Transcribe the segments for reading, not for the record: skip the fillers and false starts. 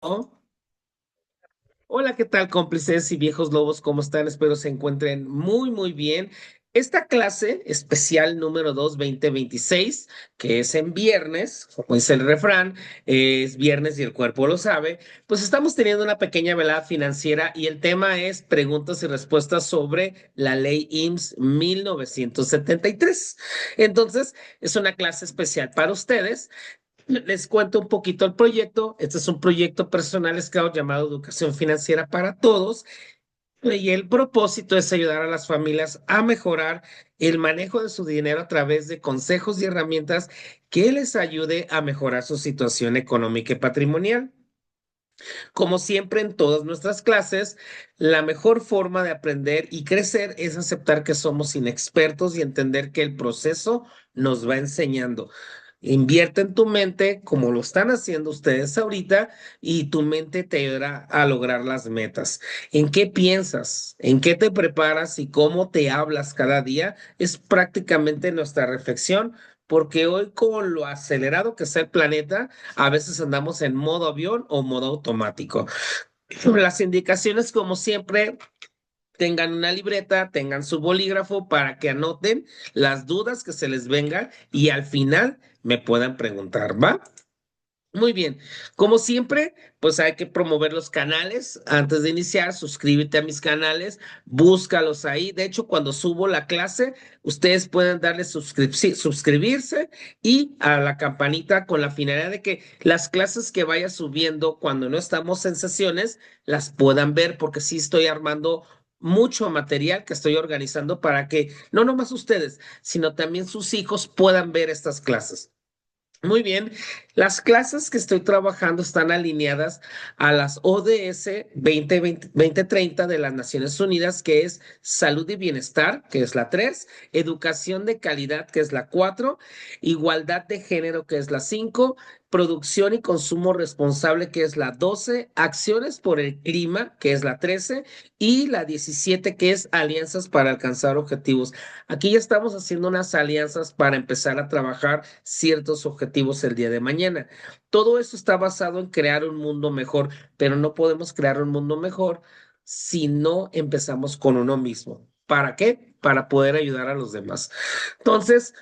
Oh, hola, ¿qué tal, cómplices y viejos lobos? ¿Cómo están? Espero se encuentren muy, muy bien. Esta clase especial número 2 2026, que es en viernes, como dice el refrán, es viernes y el cuerpo lo sabe, pues estamos teniendo una pequeña velada financiera y el tema es preguntas y respuestas sobre la ley IMSS 1973. Entonces, es una clase especial para ustedes. Les cuento un poquito el proyecto. Este es un proyecto personal Scout llamado Educación Financiera para Todos y el propósito es ayudar a las familias a mejorar el manejo de su dinero a través de consejos y herramientas que les ayude a mejorar su situación económica y patrimonial. Como siempre en todas nuestras clases, la mejor forma de aprender y crecer es aceptar que somos inexpertos y entender que el proceso nos va enseñando. Invierte en tu mente como lo están haciendo ustedes ahorita y tu mente te ayudará a lograr las metas. ¿En qué piensas? ¿En qué te preparas y cómo te hablas cada día? Es prácticamente nuestra reflexión, porque hoy con lo acelerado que está el planeta, a veces andamos en modo avión o modo automático. Las indicaciones, como siempre, tengan una libreta, tengan su bolígrafo para que anoten las dudas que se les vengan y al final me puedan preguntar, ¿va? Muy bien, como siempre, pues hay que promover los canales. Antes de iniciar, suscríbete a mis canales, búscalos ahí. De hecho, cuando subo la clase, ustedes pueden darle suscribirse y a la campanita con la finalidad de que las clases que vaya subiendo cuando no estamos en sesiones las puedan ver, porque sí estoy armando mucho material que estoy organizando para que no nomás ustedes, sino también sus hijos puedan ver estas clases. Muy bien, las clases que estoy trabajando están alineadas a las ODS 2030 de las Naciones Unidas, que es salud y bienestar, que es la 3, educación de calidad, que es la 4, igualdad de género, que es la 5, producción y consumo responsable, que es la 12, acciones por el clima, que es la 13, y la 17, que es alianzas para alcanzar objetivos. Aquí ya estamos haciendo unas alianzas para empezar a trabajar ciertos objetivos el día de mañana. Todo eso está basado en crear un mundo mejor, pero no podemos crear un mundo mejor si no empezamos con uno mismo. ¿Para qué? Para poder ayudar a los demás. Entonces,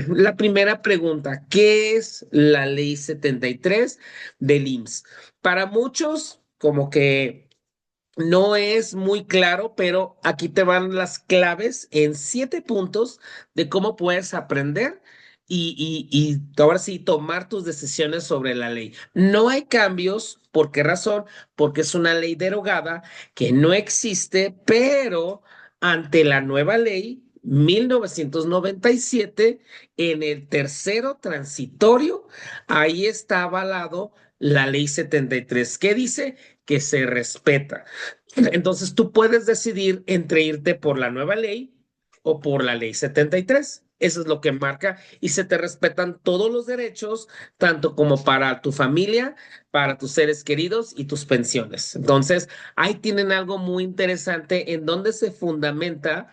la primera pregunta, ¿qué es la ley 73 del IMSS? Para muchos, como que no es muy claro, pero aquí te van las claves en 7 puntos de cómo puedes aprender y ahora sí tomar tus decisiones sobre la ley. No hay cambios. ¿Por qué razón? Porque es una ley derogada que no existe, pero ante la nueva ley 1997, en el tercero transitorio, ahí está avalado la ley 73. ¿Qué dice? Que se respeta. Entonces tú puedes decidir entre irte por la nueva ley o por la ley 73. Eso es lo que marca y se te respetan todos los derechos, tanto como para tu familia, para tus seres queridos y tus pensiones. Entonces, ahí tienen algo muy interesante en donde se fundamenta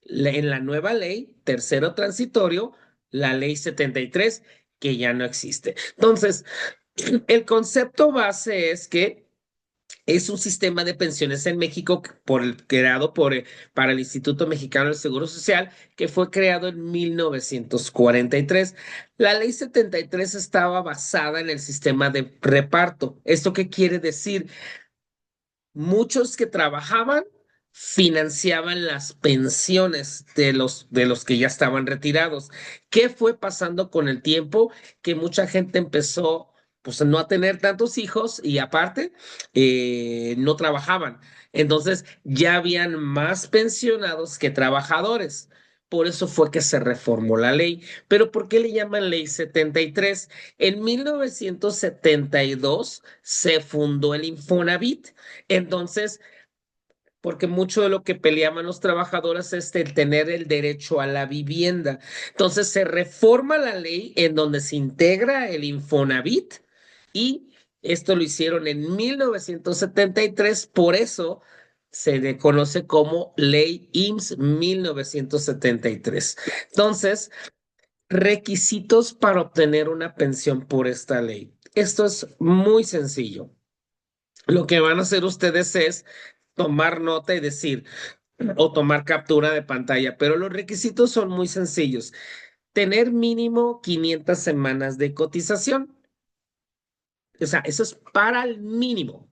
en la nueva ley, tercero transitorio, la ley 73, que ya no existe. Entonces, el concepto base es que es un sistema de pensiones en México creado para el Instituto Mexicano del Seguro Social, que fue creado en 1943. La ley 73 estaba basada en el sistema de reparto. ¿Esto qué quiere decir? Muchos que trabajaban financiaban las pensiones de los que ya estaban retirados. ¿Qué fue pasando con el tiempo? Que mucha gente empezó pues no a tener tantos hijos y aparte no trabajaban. Entonces ya habían más pensionados que trabajadores. Por eso fue que se reformó la ley. Pero ¿por qué le llaman ley 73? En 1972 se fundó el Infonavit. Entonces, porque mucho de lo que peleaban los trabajadores es el tener el derecho a la vivienda. Entonces, se reforma la ley en donde se integra el Infonavit y esto lo hicieron en 1973. Por eso se le conoce como Ley IMSS 1973. Entonces, requisitos para obtener una pensión por esta ley. Esto es muy sencillo. Lo que van a hacer ustedes es tomar nota y decir, o tomar captura de pantalla, pero los requisitos son muy sencillos. Tener mínimo 500 semanas de cotización. O sea, eso es para el mínimo.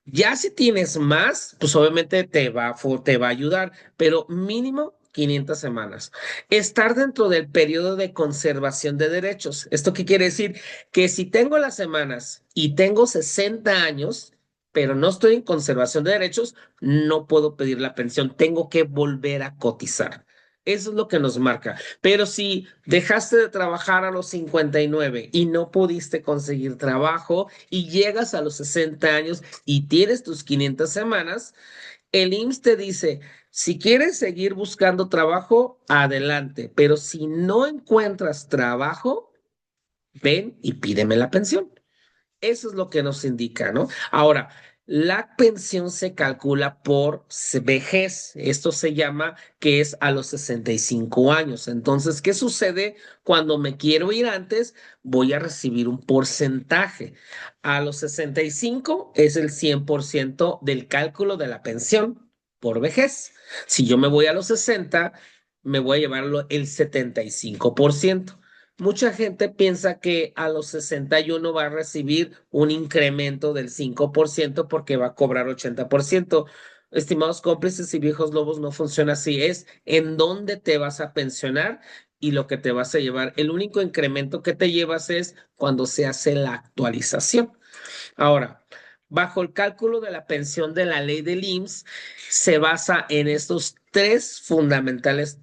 Ya si tienes más, pues obviamente te va a ayudar, pero mínimo 500 semanas. Estar dentro del periodo de conservación de derechos. ¿Esto qué quiere decir? Que si tengo las semanas y tengo 60 años, pero no estoy en conservación de derechos, no puedo pedir la pensión. Tengo que volver a cotizar. Eso es lo que nos marca. Pero si dejaste de trabajar a los 59 y no pudiste conseguir trabajo y llegas a los 60 años y tienes tus 500 semanas, el IMSS te dice, si quieres seguir buscando trabajo, adelante, pero si no encuentras trabajo, ven y pídeme la pensión. Eso es lo que nos indica, ¿no? Ahora, la pensión se calcula por vejez. Esto se llama que es a los 65 años. Entonces, ¿qué sucede cuando me quiero ir antes? Voy a recibir un porcentaje. A los 65 es el 100% del cálculo de la pensión por vejez. Si yo me voy a los 60, me voy a llevar el 75%. Mucha gente piensa que a los 61 va a recibir un incremento del 5% porque va a cobrar 80%. Estimados cómplices y viejos lobos, no funciona así. Es en dónde te vas a pensionar y lo que te vas a llevar. El único incremento que te llevas es cuando se hace la actualización. Ahora, bajo el cálculo de la pensión de la ley del IMSS, se basa en estos tres fundamentales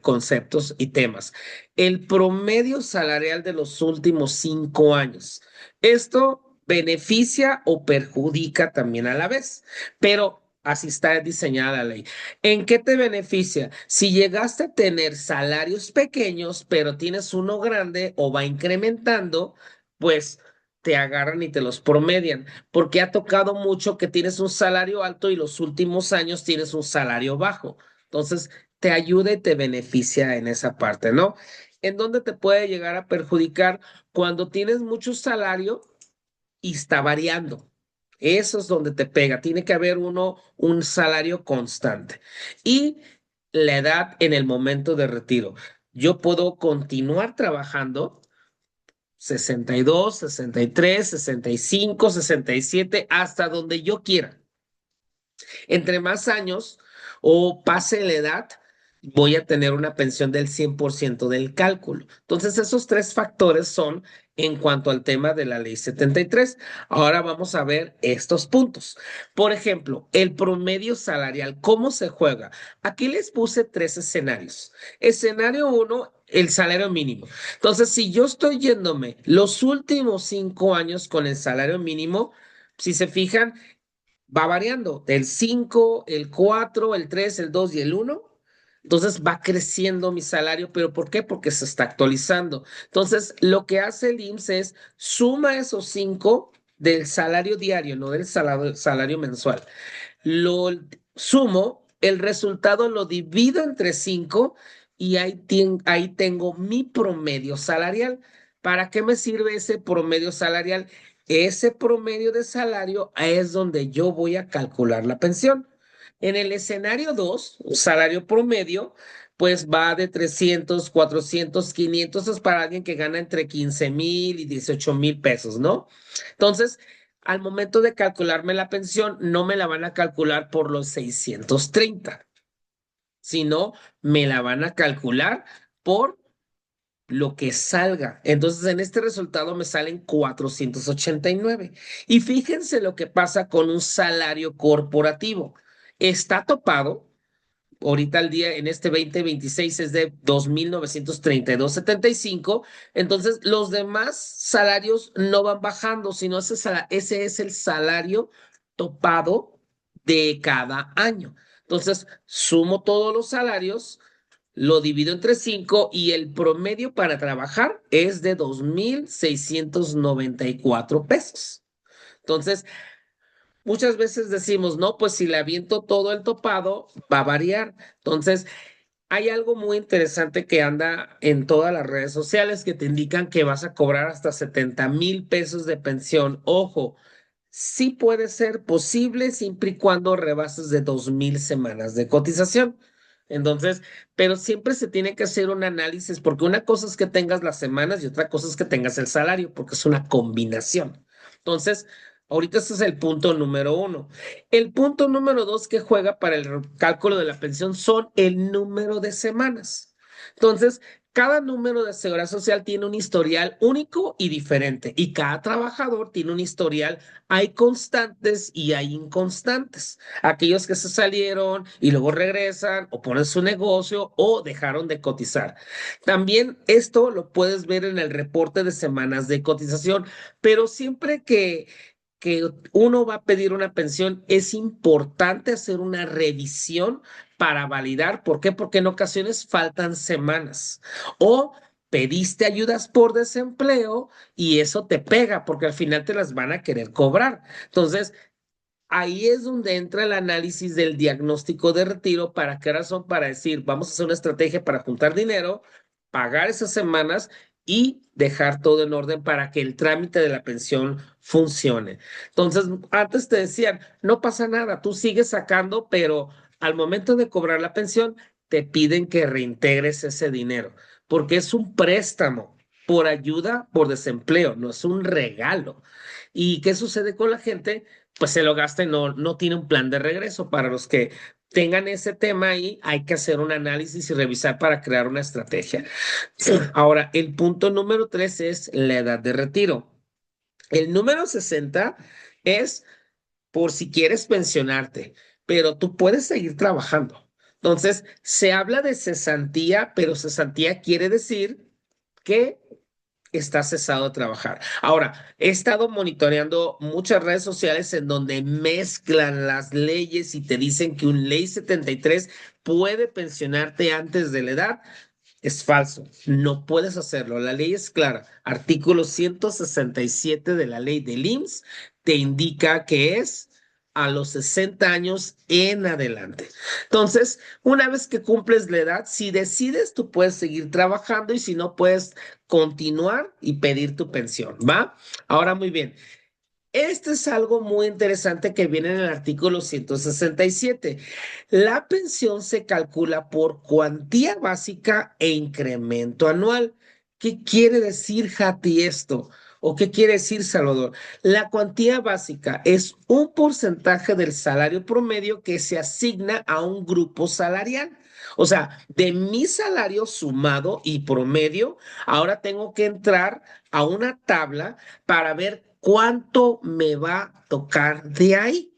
conceptos y temas. El promedio salarial de los últimos 5 años. Esto beneficia o perjudica también a la vez, pero así está diseñada la ley. ¿En qué te beneficia? Si llegaste a tener salarios pequeños, pero tienes uno grande o va incrementando, pues te agarran y te los promedian, porque ha tocado mucho que tienes un salario alto y los últimos años tienes un salario bajo. Entonces, te ayuda y te beneficia en esa parte, ¿no? ¿En dónde te puede llegar a perjudicar? Cuando tienes mucho salario y está variando. Eso es donde te pega. Tiene que haber un salario constante. Y la edad en el momento de retiro. Yo puedo continuar trabajando 62, 63, 65, 67, hasta donde yo quiera. Entre más años o pase la edad, voy a tener una pensión del 100% del cálculo. Entonces, esos tres factores son en cuanto al tema de la ley 73. Ahora vamos a ver estos puntos. Por ejemplo, el promedio salarial, ¿cómo se juega? Aquí les puse tres escenarios. Escenario uno, el salario mínimo. Entonces, si yo estoy yéndome los últimos 5 años con el salario mínimo, si se fijan, va variando, el 5, el 4, el 3, el 2 y el uno. Entonces va creciendo mi salario, pero ¿por qué? Porque se está actualizando. Entonces, lo que hace el IMSS es suma esos 5 del salario diario, no del salario mensual. Lo sumo, el resultado lo divido entre 5 y ahí tengo mi promedio salarial. ¿Para qué me sirve ese promedio salarial? Ese promedio de salario es donde yo voy a calcular la pensión. En el escenario 2, un salario promedio, pues va de 300, 400, 500, es para alguien que gana entre 15,000 y 18,000 pesos, ¿no? Entonces, al momento de calcularme la pensión, no me la van a calcular por los 630, sino me la van a calcular por lo que salga. Entonces, en este resultado me salen 489. Y fíjense lo que pasa con un salario corporativo. Está topado. Ahorita el día en este 2026 es de 2,932,75. Entonces, los demás salarios no van bajando, sino ese es el salario topado de cada año. Entonces, sumo todos los salarios, lo divido entre 5 y el promedio para trabajar es de 2,694 pesos. Entonces, muchas veces decimos, no, pues si le aviento todo el topado, va a variar. Entonces, hay algo muy interesante que anda en todas las redes sociales que te indican que vas a cobrar hasta 70,000 pesos de pensión. Ojo, Sí puede ser posible siempre y cuando rebases de 2,000 semanas de cotización. Entonces, pero siempre se tiene que hacer un análisis porque una cosa es que tengas las semanas y otra cosa es que tengas el salario, porque es una combinación. Entonces, ahorita ese es el punto número uno. El punto número dos que juega para el cálculo de la pensión son el número de semanas. Entonces, cada número de seguridad social tiene un historial único y diferente, y cada trabajador tiene un historial. Hay constantes y hay inconstantes. Aquellos que se salieron y luego regresan o ponen su negocio o dejaron de cotizar. También esto lo puedes ver en el reporte de semanas de cotización, pero siempre que uno va a pedir una pensión, es importante hacer una revisión para validar. ¿Por qué? Porque en ocasiones faltan semanas o pediste ayudas por desempleo y eso te pega porque al final te las van a querer cobrar. Entonces, ahí es donde entra el análisis del diagnóstico de retiro. ¿Para qué razón? Para decir, vamos a hacer una estrategia para juntar dinero, pagar esas semanas y dejar todo en orden para que el trámite de la pensión funcione. Entonces, antes te decían, no pasa nada, tú sigues sacando, pero al momento de cobrar la pensión, te piden que reintegres ese dinero, porque es un préstamo por ayuda por desempleo, no es un regalo. ¿Y qué sucede con la gente? Pues se lo gasta y no tiene un plan de regreso. Para los que tengan ese tema ahí, hay que hacer un análisis y revisar para crear una estrategia. Ahora, el punto número tres es la edad de retiro. El número 60 es por si quieres pensionarte, pero tú puedes seguir trabajando. Entonces, se habla de cesantía, pero cesantía quiere decir que está cesado de trabajar. Ahora, he estado monitoreando muchas redes sociales en donde mezclan las leyes y te dicen que un ley 73 puede pensionarte antes de la edad. Es falso, no puedes hacerlo. La ley es clara. Artículo 167 de la ley del IMSS te indica que es a los 60 años en adelante. Entonces, una vez que cumples la edad, si decides, tú puedes seguir trabajando y si no, puedes continuar y pedir tu pensión, ¿va? Ahora, muy bien. Este es algo muy interesante que viene en el artículo 167. La pensión se calcula por cuantía básica e incremento anual. ¿Qué quiere decir, Jati, esto? ¿O qué quiere decir, Salvador? La cuantía básica es un porcentaje del salario promedio que se asigna a un grupo salarial. O sea, de mi salario sumado y promedio, ahora tengo que entrar a una tabla para ver cuánto me va a tocar de ahí.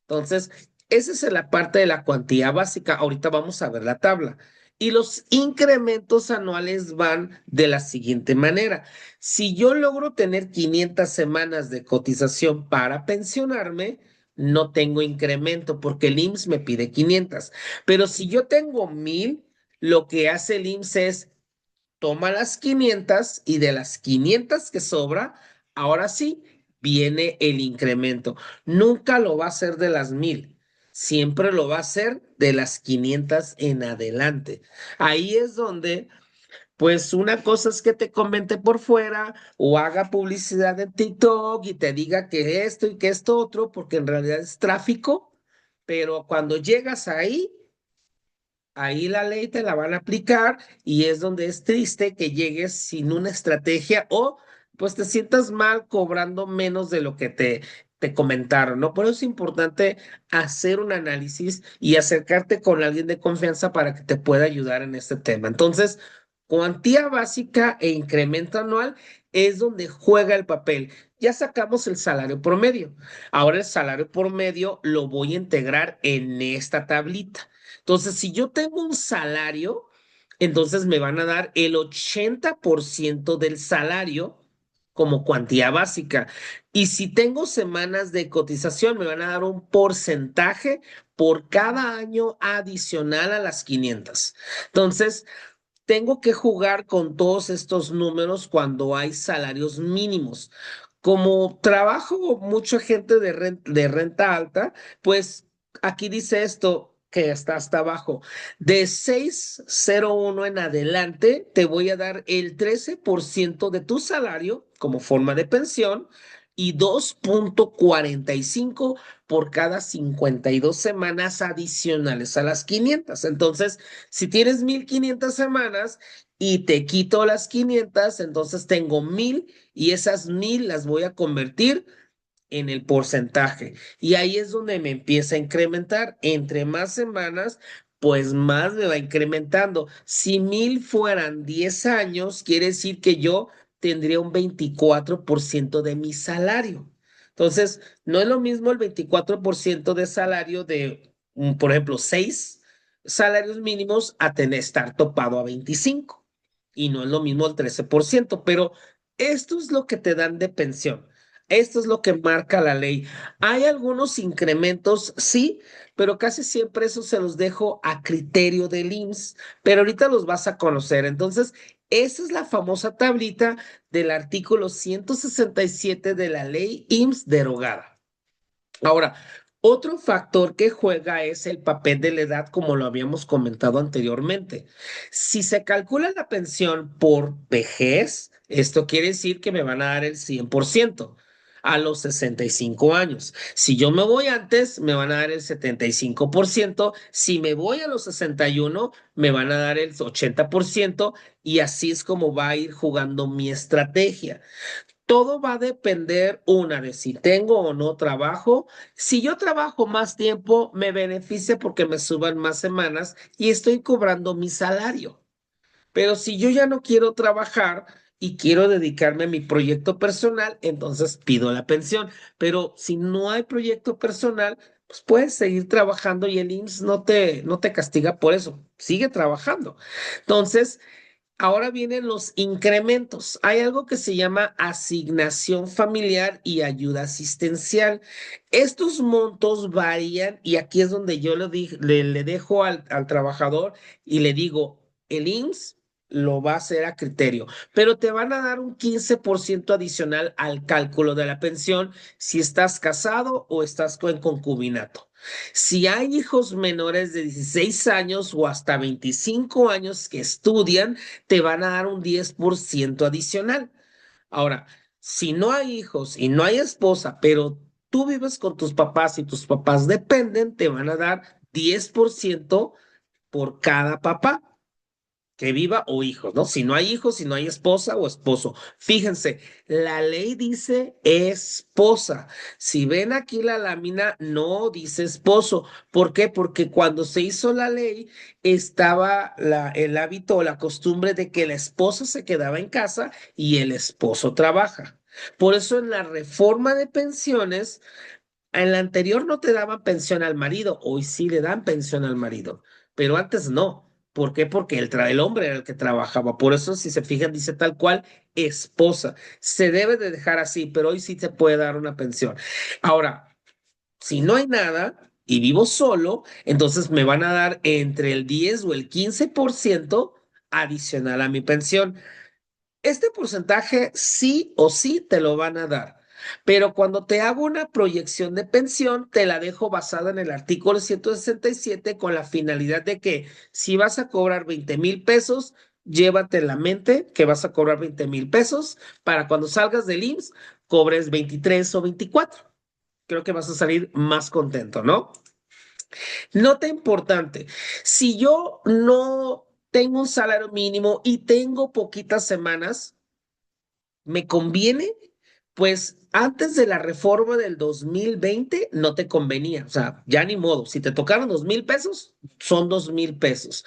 Entonces, esa es la parte de la cuantía básica. Ahorita vamos a ver la tabla. Y los incrementos anuales van de la siguiente manera. Si yo logro tener 500 semanas de cotización para pensionarme, no tengo incremento porque el IMSS me pide 500. Pero si yo tengo 1,000, lo que hace el IMSS es toma las 500 y de las 500 que sobra, ahora sí viene el incremento. Nunca lo va a hacer de las 1,000, siempre lo va a hacer de las 500 en adelante. Ahí es donde, pues una cosa es que te comente por fuera o haga publicidad en TikTok y te diga que esto y que esto otro, porque en realidad es tráfico, pero cuando llegas ahí la ley te la van a aplicar y es donde es triste que llegues sin una estrategia o pues te sientas mal cobrando menos de lo que te comentaron, ¿no? Por eso es importante hacer un análisis y acercarte con alguien de confianza para que te pueda ayudar en este tema. Entonces, cuantía básica e incremento anual es donde juega el papel. Ya sacamos el salario promedio. Ahora el salario promedio lo voy a integrar en esta tablita. Entonces, si yo tengo un salario, entonces me van a dar el 80% del salario como cuantía básica. Y si tengo semanas de cotización, me van a dar un porcentaje por cada año adicional a las 500. Entonces, tengo que jugar con todos estos números cuando hay salarios mínimos. Como trabajo mucha gente de renta alta, pues aquí dice esto que está hasta abajo. De 601 en adelante, te voy a dar el 13% de tu salario como forma de pensión y 2,45 por cada 52 semanas adicionales a las 500. Entonces, si tienes 1,500 semanas y te quito las 500, entonces tengo 1,000 y esas 1,000 las voy a convertir en el porcentaje. Y ahí es donde me empieza a incrementar. Entre más semanas, pues más me va incrementando. Si 1,000 fueran 10 años, quiere decir que yo tendría un 24% de mi salario. Entonces, no es lo mismo el 24% de salario de, por ejemplo, 6 salarios mínimos a tener, estar topado a 25. Y no es lo mismo el 13%, pero esto es lo que te dan de pensión. Esto es lo que marca la ley. Hay algunos incrementos, sí, pero casi siempre eso se los dejo a criterio del IMSS, pero ahorita los vas a conocer. Entonces, esa es la famosa tablita del artículo 167 de la ley IMSS derogada. Ahora, otro factor que juega es el papel de la edad, como lo habíamos comentado anteriormente. Si se calcula la pensión por vejez, esto quiere decir que me van a dar el 100% a los 65 años. Si yo me voy antes, me van a dar el 75%. Si me voy a los 61, me van a dar el 80%. Y así es como va a ir jugando mi estrategia. Todo va a depender, una, de si tengo o no trabajo. Si yo trabajo más tiempo, me beneficia porque me suban más semanas y estoy cobrando mi salario. Pero si yo ya no quiero trabajar y quiero dedicarme a mi proyecto personal, entonces pido la pensión. Pero si no hay proyecto personal, pues puedes seguir trabajando y el IMSS no te castiga por eso. Sigue trabajando. Entonces, ahora vienen los incrementos. Hay algo que se llama asignación familiar y ayuda asistencial. Estos montos varían y aquí es donde yo le dejo al trabajador y le digo, el IMSS lo va a hacer a criterio, pero te van a dar un 15% adicional al cálculo de la pensión si estás casado o estás en concubinato. Si hay hijos menores de 16 años o hasta 25 años que estudian, te van a dar un 10% adicional. Ahora, si no hay hijos y no hay esposa, pero tú vives con tus papás y tus papás dependen, te van a dar 10% por cada papá que viva o hijos, ¿no? Si no hay hijos, si no hay esposa o esposo. Fíjense, la ley dice esposa. Si ven aquí la lámina, no dice esposo. ¿Por qué? Porque cuando se hizo la ley estaba el hábito o la costumbre de que la esposa se quedaba en casa y el esposo trabaja. Por eso en la reforma de pensiones, en la anterior no te daban pensión al marido, hoy sí le dan pensión al marido, pero antes no. ¿Por qué? Porque el hombre era el que trabajaba. Por eso, si se fijan, dice tal cual, esposa. Se debe de dejar así, pero hoy sí te puede dar una pensión. Ahora, si no hay nada y vivo solo, entonces me van a dar entre el 10 o el 15% adicional a mi pensión. Este porcentaje sí o sí te lo van a dar, pero cuando te hago una proyección de pensión, te la dejo basada en el artículo 167 con la finalidad de que si vas a cobrar 20,000 pesos, llévate en la mente que vas a cobrar 20,000 pesos para cuando salgas del IMSS cobres 23 o 24. Creo que vas a salir más contento, ¿no? Nota importante, si yo no tengo un salario mínimo y tengo poquitas semanas, ¿me conviene? Pues antes de la reforma del 2020 no te convenía, o sea, ya ni modo, si te tocaron 2,000 pesos, son 2,000 pesos.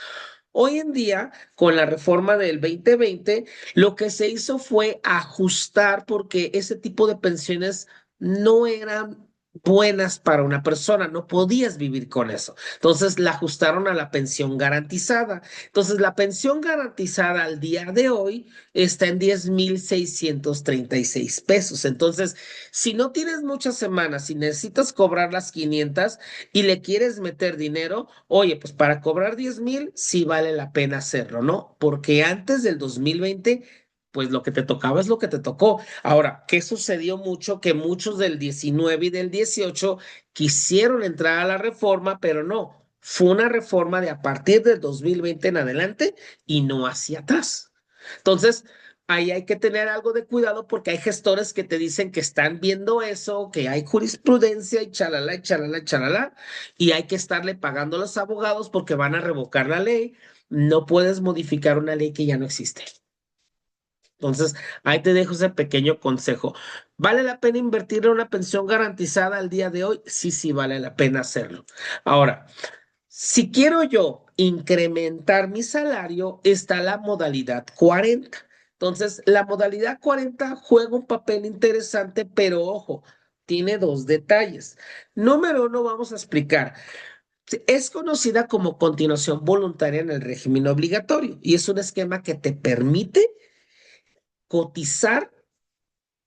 Hoy en día, con la reforma del 2020, lo que se hizo fue ajustar porque ese tipo de pensiones no eran buenas para una persona, no podías vivir con eso. Entonces la ajustaron a la pensión garantizada. Entonces la pensión garantizada al día de hoy está en 10,636 pesos. Entonces, si no tienes muchas semanas y necesitas cobrar las 500 y le quieres meter dinero, oye, pues para cobrar 10,000 sí vale la pena hacerlo, ¿no? Porque antes del 2020 pues lo que te tocaba es lo que te tocó. Ahora, ¿qué sucedió mucho? Que muchos del 19 y del 18 quisieron entrar a la reforma, pero no. Fue una reforma de a partir del 2020 en adelante y no hacia atrás. Entonces, ahí hay que tener algo de cuidado porque hay gestores que te dicen que están viendo eso, que hay jurisprudencia y chalala, y chalala, y chalala, y hay que estarle pagando a los abogados porque van a revocar la ley. No puedes modificar una ley que ya no existe. Entonces, ahí te dejo ese pequeño consejo. ¿Vale la pena invertir en una pensión garantizada al día de hoy? Sí, sí, vale la pena hacerlo. Ahora, si quiero yo incrementar mi salario, está la modalidad 40. Entonces, la modalidad 40 juega un papel interesante, pero ojo, tiene dos detalles. Número uno, vamos a explicar. Es conocida como continuación voluntaria en el régimen obligatorio y es un esquema que te permite cotizar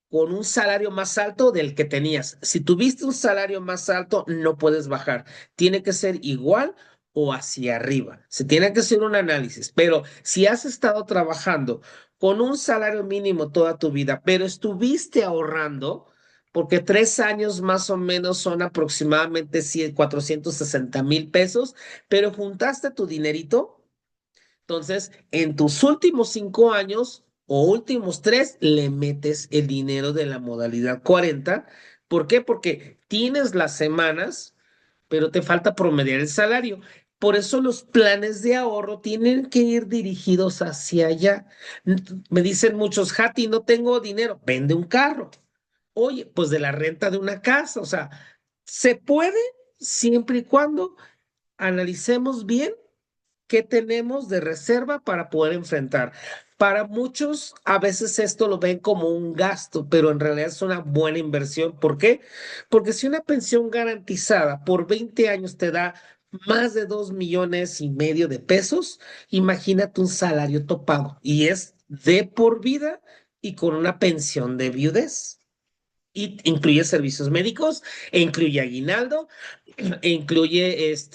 con un salario más alto del que tenías. Si tuviste un salario más alto, no puedes bajar. Tiene que ser igual o hacia arriba. Se tiene que hacer un análisis. Pero si has estado trabajando con un salario mínimo toda tu vida, pero estuviste ahorrando, porque 3 años más o menos son aproximadamente 460,000 pesos, pero juntaste tu dinerito, entonces, en tus últimos 5 años o últimos tres, le metes el dinero de la modalidad 40. ¿Por qué? Porque tienes las semanas, pero te falta promediar el salario. Por eso los planes de ahorro tienen que ir dirigidos hacia allá. Me dicen muchos, Hati, no tengo dinero, vende un carro. Oye, pues de la renta de una casa. O sea, se puede siempre y cuando analicemos bien qué tenemos de reserva para poder enfrentar. Para muchos, a veces esto lo ven como un gasto, pero en realidad es una buena inversión. ¿Por qué? Porque si una pensión garantizada por 20 años te da más de 2,5 millones de pesos, imagínate un salario topado y es de por vida y con una pensión de viudez. Y incluye servicios médicos, e incluye aguinaldo, e incluye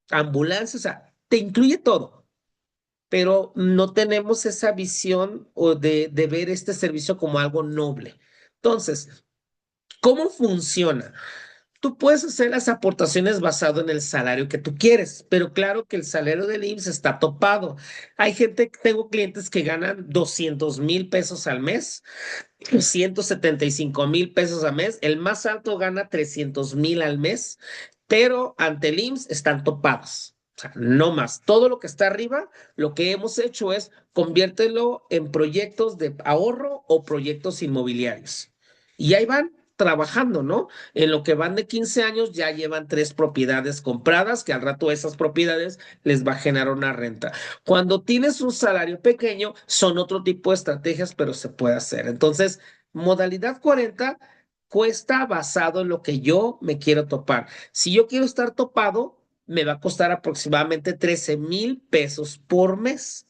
ambulancia, o sea, te incluye todo, pero no tenemos esa visión o de ver este servicio como algo noble. Entonces, ¿cómo funciona? Tú puedes hacer las aportaciones basado en el salario que tú quieres, pero claro que el salario del IMSS está topado. Hay gente, tengo clientes que ganan 200,000 pesos al mes, 175,000 pesos al mes. El más alto gana 300,000 al mes, pero ante el IMSS están topados. O sea, no más. Todo lo que está arriba, lo que hemos hecho es conviértelo en proyectos de ahorro o proyectos inmobiliarios. Y ahí van trabajando, ¿no? En lo que van de 15 años ya llevan 3 propiedades compradas, que al rato esas propiedades les va a generar una renta. Cuando tienes un salario pequeño, son otro tipo de estrategias, pero se puede hacer. Entonces, modalidad 40 cuesta basado en lo que yo me quiero topar. Si yo quiero estar topado, me va a costar aproximadamente 13,000 pesos por mes.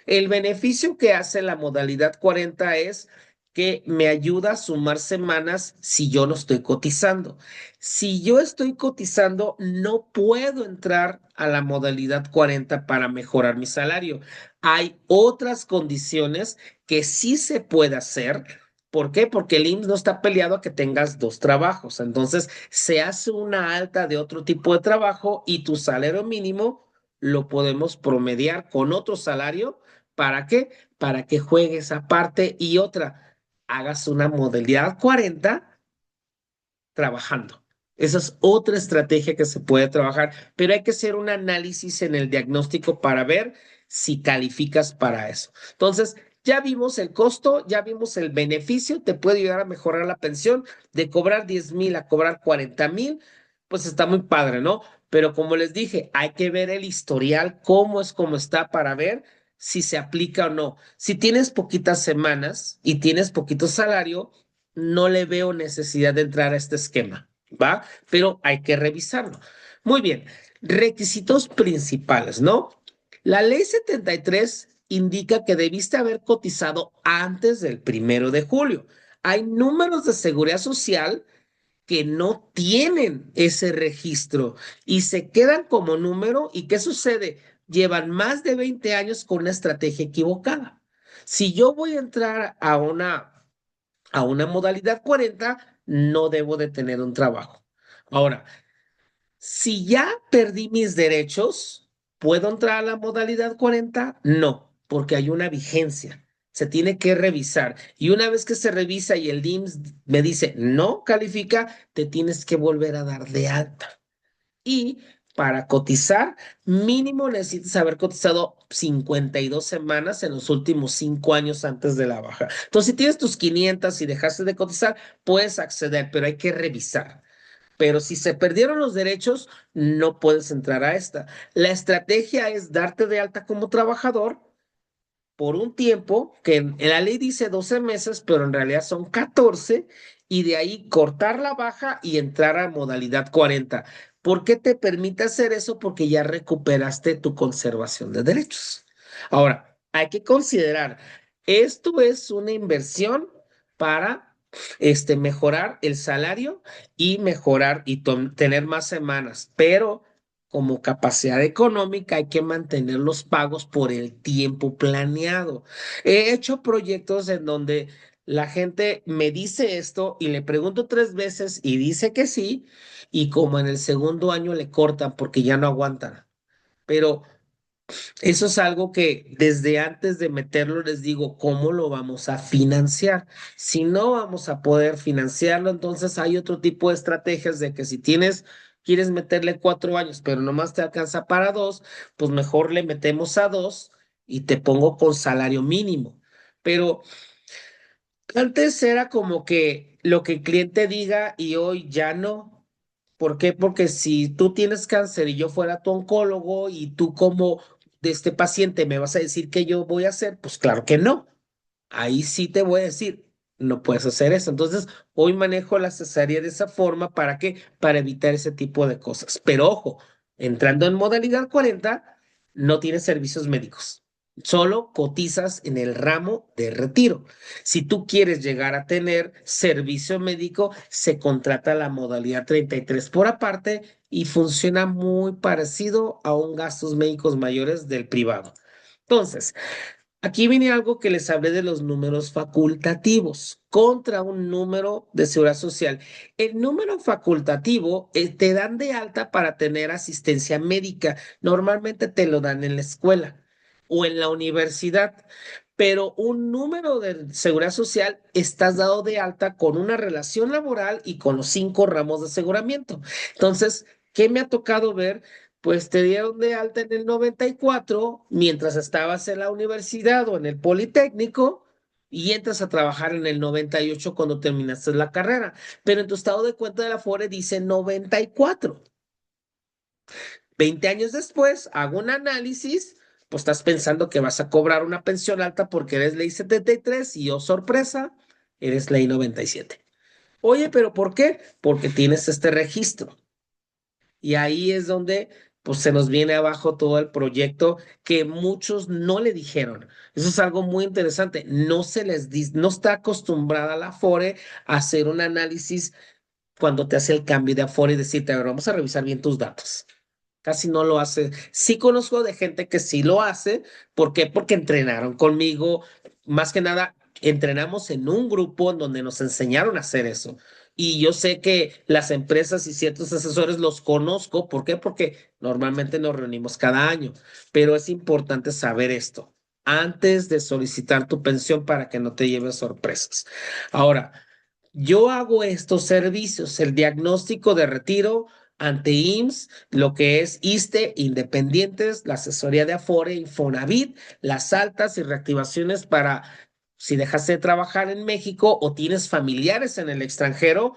El beneficio que hace la modalidad 40 es que me ayuda a sumar semanas si yo no estoy cotizando. Si yo estoy cotizando, no puedo entrar a la modalidad 40 para mejorar mi salario. Hay otras condiciones que sí se puede hacer. ¿Por qué? Porque el IMSS no está peleado a que tengas dos trabajos. Entonces, se hace una alta de otro tipo de trabajo y tu salario mínimo lo podemos promediar con otro salario. ¿Para qué? Para que juegues aparte y otra, hagas una modalidad 40 trabajando. Esa es otra estrategia que se puede trabajar, pero hay que hacer un análisis en el diagnóstico para ver si calificas para eso. Entonces, ya vimos el costo, ya vimos el beneficio, te puede ayudar a mejorar la pensión de cobrar 10,000 a cobrar 40,000, pues está muy padre, ¿no? Pero como les dije, hay que ver el historial, cómo es como está para ver si se aplica o no. Si tienes poquitas semanas y tienes poquito salario, no le veo necesidad de entrar a este esquema, ¿va? Pero hay que revisarlo. Muy bien, requisitos principales, ¿no? La ley 73 indica que debiste haber cotizado antes del 1 de julio. Hay números de seguridad social que no tienen ese registro y se quedan como número. ¿Y qué sucede? Llevan más de 20 años con una estrategia equivocada. Si yo voy a entrar a una modalidad 40, no debo de tener un trabajo. Ahora, si ya perdí mis derechos, ¿puedo entrar a la modalidad 40? No, porque hay una vigencia. se tiene que revisar. Y una vez que se revisa y el IMSS me dice no califica, te tienes que volver a dar de alta. Y para cotizar, mínimo necesitas haber cotizado 52 semanas en los últimos 5 años antes de la baja. Entonces, si tienes tus 500 y dejaste de cotizar, puedes acceder, pero hay que revisar. Pero si se perdieron los derechos, no puedes entrar a esta. La estrategia es darte de alta como trabajador por un tiempo, que en la ley dice 12 meses, pero en realidad son 14, y de ahí cortar la baja y entrar a modalidad 40. ¿Por qué te permite hacer eso? Porque ya recuperaste tu conservación de derechos. Ahora, hay que considerar, esto es una inversión para mejorar el salario y mejorar y tener más semanas, pero como capacidad económica hay que mantener los pagos por el tiempo planeado. He hecho proyectos en donde la gente me dice esto y le pregunto 3 veces y dice que sí, y como en el segundo año le cortan porque ya no aguantan. Pero eso es algo que desde antes de meterlo les digo, ¿cómo lo vamos a financiar? Si no vamos a poder financiarlo, entonces hay otro tipo de estrategias de que si quieres meterle 4 años, pero nomás te alcanza para dos, pues mejor le metemos a dos y te pongo con salario mínimo. Pero antes era como que lo que el cliente diga y hoy ya no. ¿Por qué? Porque si tú tienes cáncer y yo fuera tu oncólogo y tú como de este paciente me vas a decir que yo voy a hacer, pues claro que no. Ahí sí te voy a decir, no puedes hacer eso. Entonces, hoy manejo la cesárea de esa forma. ¿Para qué? Para evitar ese tipo de cosas. Pero ojo, entrando en modalidad 40, no tienes servicios médicos. Solo cotizas en el ramo de retiro. Si tú quieres llegar a tener servicio médico, se contrata la modalidad 33 por aparte y funciona muy parecido a un gastos médicos mayores del privado. Entonces, aquí viene algo que les hablé de los números facultativos contra un número de seguridad social. El número facultativo te dan de alta para tener asistencia médica. Normalmente te lo dan en la escuela o en la universidad, pero un número de seguridad social estás dado de alta con una relación laboral y con los 5 ramos de aseguramiento. Entonces, ¿qué me ha tocado ver? Pues te dieron de alta en el 94 mientras estabas en la universidad o en el Politécnico y entras a trabajar en el 98 cuando terminaste la carrera, pero en tu estado de cuenta de la FORE dice 94. 20 años después, hago un análisis, pues estás pensando que vas a cobrar una pensión alta porque eres ley 73 y oh sorpresa, eres ley 97. Oye, pero ¿por qué? Porque tienes este registro. Y ahí es donde pues se nos viene abajo todo el proyecto que muchos no le dijeron. Eso es algo muy interesante. No se les dice, no está acostumbrada la Afore a hacer un análisis cuando te hace el cambio de Afore y decirte, a ver, vamos a revisar bien tus datos. Casi no lo hace. Sí conozco de gente que sí lo hace. ¿Por qué? Porque entrenaron conmigo. Más que nada, entrenamos en un grupo en donde nos enseñaron a hacer eso. Y yo sé que las empresas y ciertos asesores los conozco. ¿Por qué? Porque normalmente nos reunimos cada año. Pero es importante saber esto antes de solicitar tu pensión para que no te lleves sorpresas. Ahora, yo hago estos servicios, el diagnóstico de retiro ante IMSS, lo que es ISSSTE, Independientes, la asesoría de Afore, Infonavit, las altas y reactivaciones para si dejaste de trabajar en México o tienes familiares en el extranjero,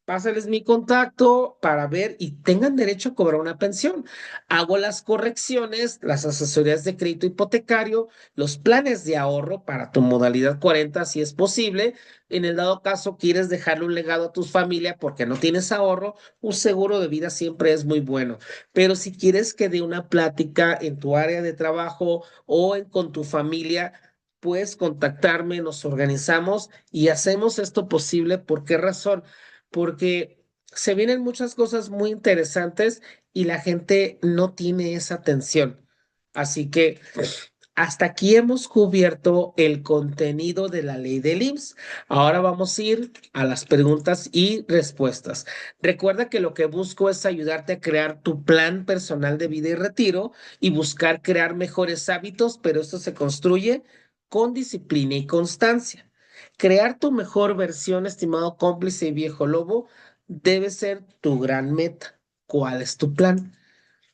pásales mi contacto para ver y tengan derecho a cobrar una pensión. Hago las correcciones, las asesorías de crédito hipotecario, los planes de ahorro para tu modalidad 40, si es posible. En el dado caso, quieres dejarle un legado a tu familia porque no tienes ahorro, un seguro de vida siempre es muy bueno. Pero si quieres que dé una plática en tu área de trabajo o con tu familia, puedes contactarme, nos organizamos y hacemos esto posible. ¿Por qué razón? Porque se vienen muchas cosas muy interesantes y la gente no tiene esa atención. Así que hasta aquí hemos cubierto el contenido de la ley del IMSS. Ahora vamos a ir a las preguntas y respuestas. Recuerda que lo que busco es ayudarte a crear tu plan personal de vida y retiro y buscar crear mejores hábitos, pero esto se construye con disciplina y constancia. Crear tu mejor versión, estimado cómplice y viejo lobo, debe ser tu gran meta. ¿Cuál es tu plan?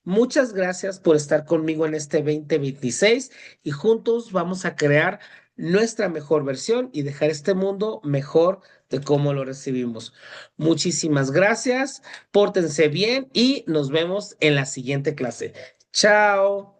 Muchas gracias por estar conmigo en este 2026 y juntos vamos a crear nuestra mejor versión y dejar este mundo mejor de cómo lo recibimos. Muchísimas gracias, pórtense bien y nos vemos en la siguiente clase. Chao.